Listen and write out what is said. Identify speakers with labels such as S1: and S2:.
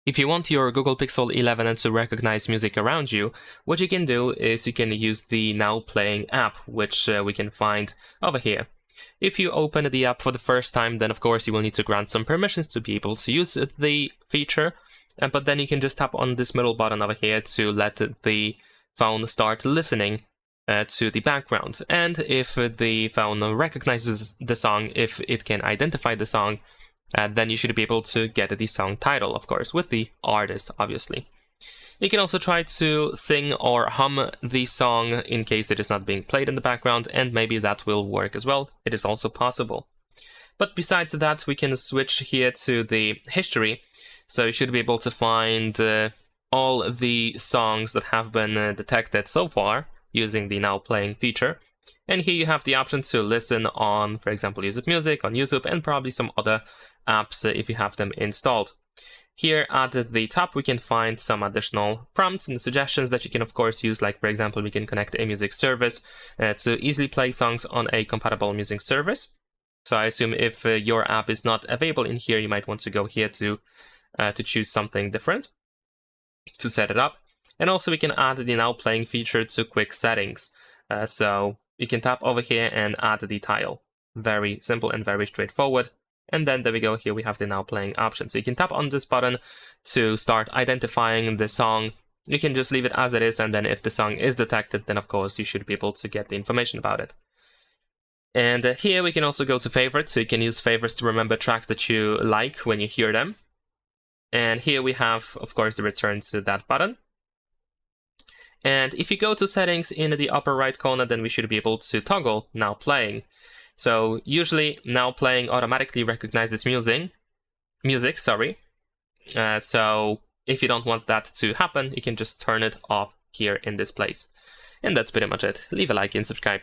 S1: If you want your Google Pixel 11 to recognize music around you, what you can do is you can use the Now Playing app, which we can find over here. If you open the app for the first time, then of course you will need to grant some permissions to be able to use the feature, but then you can just tap on this middle button over here to let the phone start listening to the background. And if the phone recognizes the song, if it can identify the song, then you should be able to get the song title, of course, with the artist, obviously. You can also try to sing or hum the song in case it is not being played in the background, and maybe that will work as well. It is also possible. But besides that, we can switch here to the history. So you should be able to find all the songs that have been detected so far using the Now Playing feature. And here you have the option to listen on, for example, YouTube Music, on YouTube, and probably some other apps if you have them installed. Here at the top, we can find some additional prompts and suggestions that you can, of course, use. Like, for example, we can connect a music service to easily play songs on a compatible music service. So I assume if your app is not available in here, you might want to go here to choose something different to set it up. And also we can add the Now Playing feature to quick settings. So you can tap over here and add the tile. Very simple and very straightforward. And then there we go, here we have the Now Playing option. So you can tap on this button to start identifying the song. You can just leave it as it is, and then if the song is detected, then of course you should be able to get the information about it. And here we can also go to favorites, so you can use favorites to remember tracks that you like when you hear them. And here we have, of course, the return to that button. And if you go to settings in the upper right corner, then we should be able to toggle Now Playing. So usually Now Playing automatically recognizes music. So if you don't want that to happen, you can just turn it off here in this place. And that's pretty much it. Leave a like and subscribe.